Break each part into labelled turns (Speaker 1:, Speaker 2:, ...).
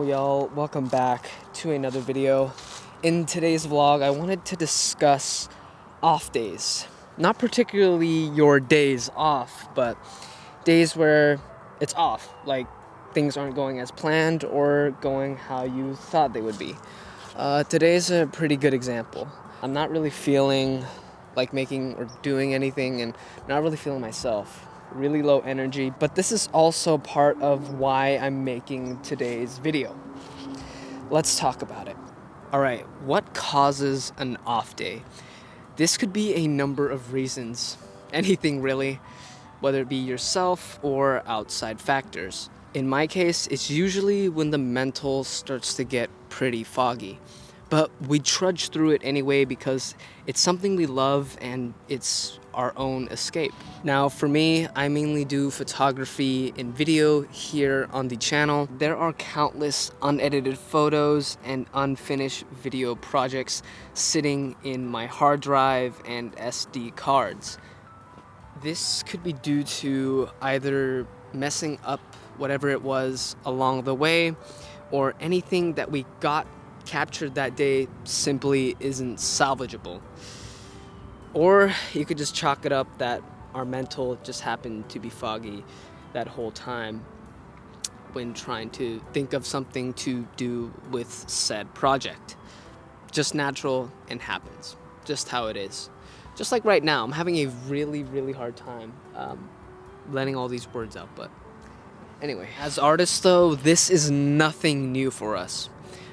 Speaker 1: y'all, welcome back to another video. In today's vlog, I wanted to discuss off days. Not particularly your days off, but days where it's off, like things aren't going as planned or going how you thought they would be. Today's a pretty good example. I'm not really feeling like making or doing anything and not really feeling myself. Really low energy, but this is also part of why I'm making today's video. Let's talk about it. All right, what causes an off day? This could be a number of reasons. Anything really, whether it be yourself or outside factors. In my case, it's usually when the mental starts to get pretty foggy. But we trudge through it anyway because it's something we love and it's our own escape. Now for me, I mainly do photography and video here on the channel. There are countless unedited photos and unfinished video projects sitting in my hard drive and SD cards. This could be due to either messing up whatever it was along the way, or anything that we got captured that day simply isn't salvageable. Or you could just chalk it up that our mental just happened to be foggy that whole time when trying to think of something to do with said project. Just natural and happens, just how it is. Just like right now, I'm having a really hard time letting all these words out, but anyway. As artists though, this is nothing new for us.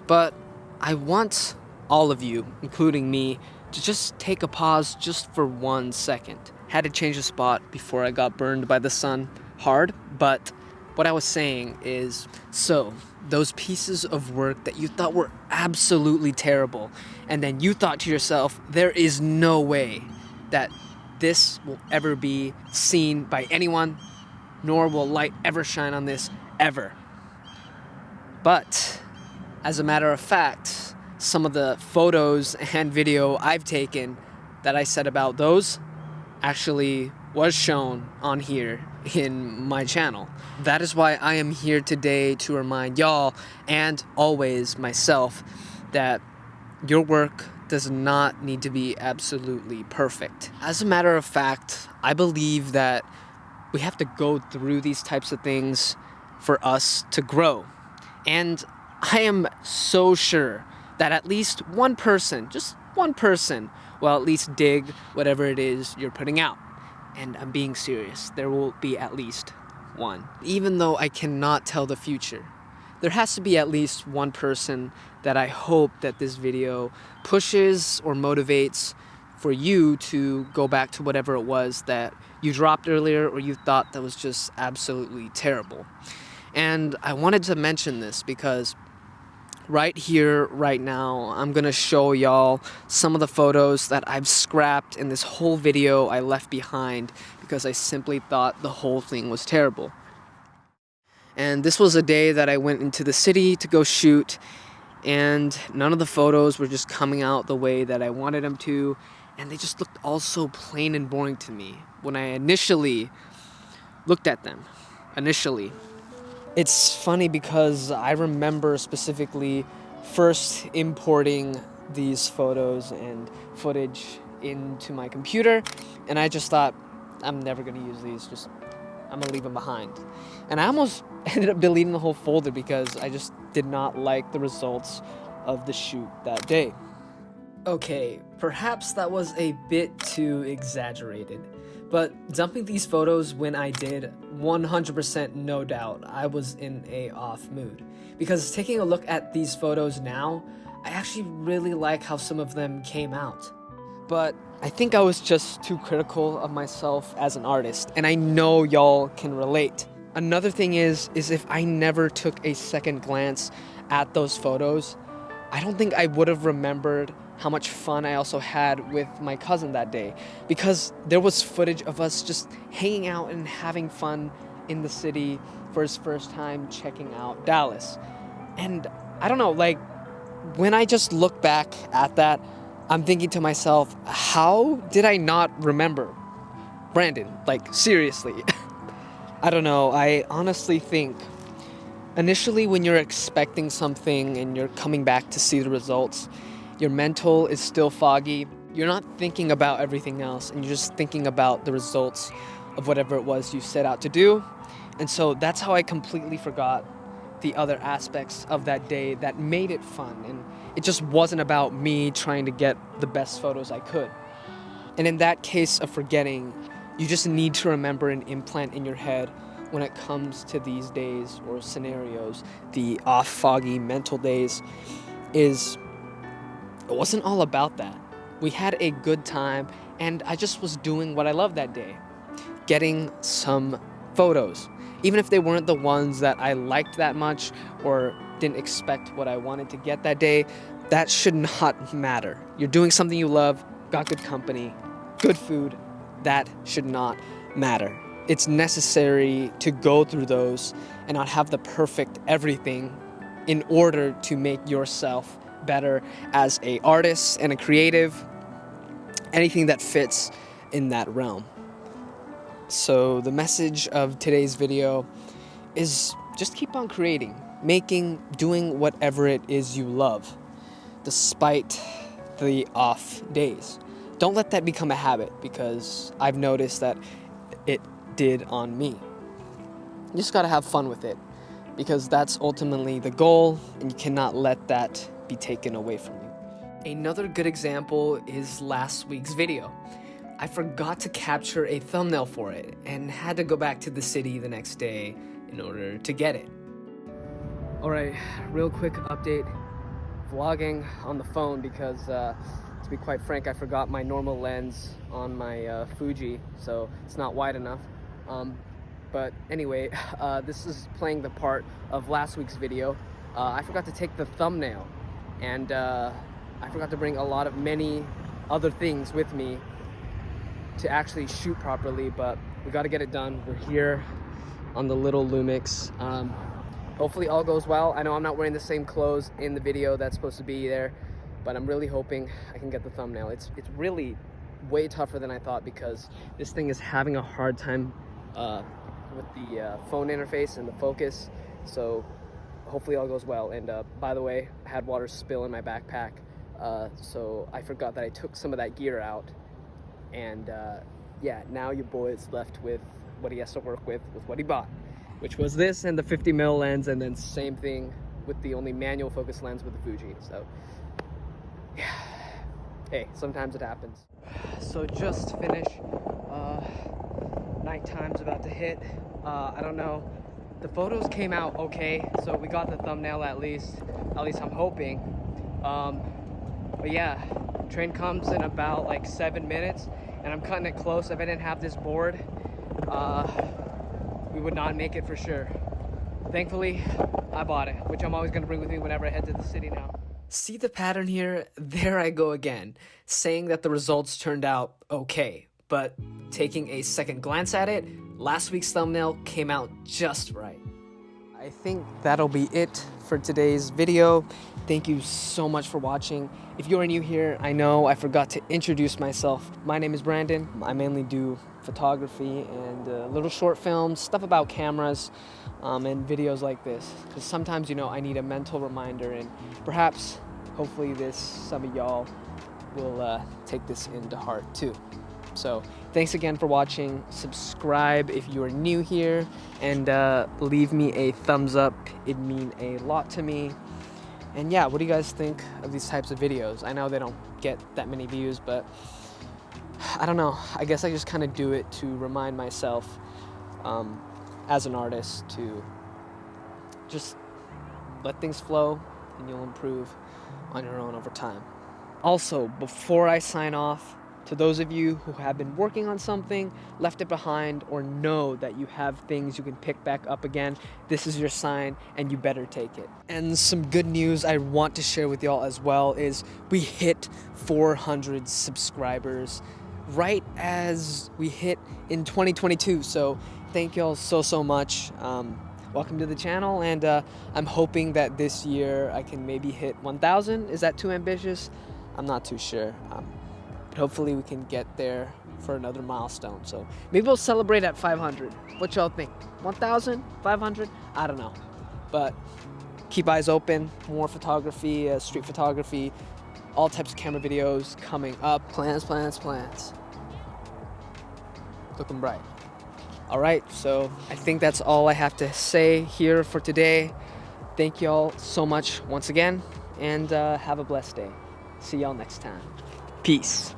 Speaker 1: But I want all of you, including me, to just take a pause just for 1 second. Had to change the spot before I got burned by the sun hard, but what I was saying is, so those pieces of work that you thought were absolutely terrible, and then you thought to yourself, there is no way that this will ever be seen by anyone, nor will light ever shine on this, ever. But as a matter of fact, some of the photos and video I've taken that I said about those actually was shown on here in my channel. That is why I am here today to remind y'all, and always myself, that your work does not need to be absolutely perfect. As a matter of fact, I believe that we have to go through these types of things for us to grow. And I am so sure that at least one person, just one person, will at least dig whatever it is you're putting out. And I'm being serious, there will be at least one. Even though I cannot tell the future, there has to be at least one person that I hope that this video pushes or motivates for you to go back to whatever it was that you dropped earlier or you thought that was just absolutely terrible. And I wanted to mention this because right here, right now, I'm gonna show y'all some of the photos that I've scrapped in this whole video I left behind because I simply thought the whole thing was terrible. And this was a day that I went into the city to go shoot, and none of the photos were just coming out the way that I wanted them to, and they just looked all so plain and boring to me when I initially looked at them. It's funny because I remember specifically first importing these photos and footage into my computer, and I just thought, I'm never gonna use these, I'm gonna leave them behind. And I almost ended up deleting the whole folder because I just did not like the results of the shoot that day. Okay, perhaps that was a bit too exaggerated. But dumping these photos when I did, 100% no doubt, I was in a off mood. Because taking a look at these photos now, I actually really like how some of them came out. But I think I was just too critical of myself as an artist, and I know y'all can relate. Another thing is if I never took a second glance at those photos, I don't think I would have remembered how much fun I also had with my cousin that day, because there was footage of us just hanging out and having fun in the city for his first time checking out Dallas. And I don't know, like, when I just look back at that, I'm thinking to myself, how did I not remember Brandon? Like, seriously. I don't know, I honestly think Initially, when you're expecting something and you're coming back to see the results, your mental is still foggy. You're not thinking about everything else, and you're just thinking about the results of whatever it was you set out to do. And so that's how I completely forgot the other aspects of that day that made it fun. And it just wasn't about me trying to get the best photos I could. And in that case of forgetting, you just need to remember an implant in your head when it comes to these days or scenarios, the off foggy mental days, is it wasn't all about that. We had a good time, and I just was doing what I loved that day, getting some photos. Even if they weren't the ones that I liked that much or didn't expect what I wanted to get that day, that should not matter. You're doing something you love, got good company, good food, that should not matter. It's necessary to go through those and not have the perfect everything in order to make yourself better as a artist and a creative, anything that fits in that realm. So the message of today's video is just keep on creating, making, doing whatever it is you love, despite the off days. Don't let that become a habit, because I've noticed that it did on me. You just gotta have fun with it, because that's ultimately the goal, and you cannot let that be taken away from you. Another good example is last week's video. I forgot to capture a thumbnail for it and had to go back to the city the next day in order to get it. Alright, real quick update. Vlogging on the phone because, to be quite frank, I forgot my normal lens on my Fuji, so it's not wide enough. But anyway, this is playing the part of last week's video. I forgot to take the thumbnail, and I forgot to bring many other things with me to actually shoot properly, but we got to get it done. We're here on the little Lumix. Hopefully all goes well. I know I'm not wearing the same clothes in the video that's supposed to be there, but I'm really hoping I can get the thumbnail. It's really way tougher than I thought, because this thing is having a hard time with the phone interface and the focus. So hopefully all goes well. And by the way, I had water spill in my backpack, so I forgot that I took some of that gear out. And yeah, now your boy is left with what he has to work with what he bought, which was this and the 50mm lens, and then same thing with the only manual focus lens with the Fuji. So yeah, hey, sometimes it happens. So just finished, nighttime's about to hit. I don't know, the photos came out okay, so we got the thumbnail at least I'm hoping. But yeah, train comes in about like 7 minutes, and I'm cutting it close. If I didn't have this board, we would not make it for sure. Thankfully, I bought it, which I'm always gonna bring with me whenever I head to the city now. See the pattern here? There I go again, saying that the results turned out okay, but taking a second glance at it, last week's thumbnail came out just right. I think that'll be it for today's video. Thank you so much for watching. If you're new here, I know I forgot to introduce myself. My name is Brandon. I mainly do photography and little short films, stuff about cameras, and videos like this. Because sometimes, I need a mental reminder, and perhaps, hopefully some of y'all will take this into heart too. So thanks again for watching. Subscribe if you are new here, and leave me a thumbs up. It'd mean a lot to me. And yeah, what do you guys think of these types of videos? I know they don't get that many views, but I don't know. I guess I just kind of do it to remind myself as an artist to just let things flow, and you'll improve on your own over time. Also, before I sign off, to those of you who have been working on something, left it behind, or know that you have things you can pick back up again, this is your sign, and you better take it. And some good news I want to share with y'all as well is we hit 400 subscribers right as we hit in 2022. So thank y'all so much. Welcome to the channel, and I'm hoping that this year I can maybe hit 1,000. Is that too ambitious? I'm not too sure. But hopefully we can get there for another milestone. So maybe we'll celebrate at 500. What y'all think? 1,000? 500? I don't know. But keep eyes open. More photography, street photography, all types of camera videos coming up. Plans. Looking bright. All right, so I think that's all I have to say here for today. Thank you all so much once again, and have a blessed day. See y'all next time. Peace.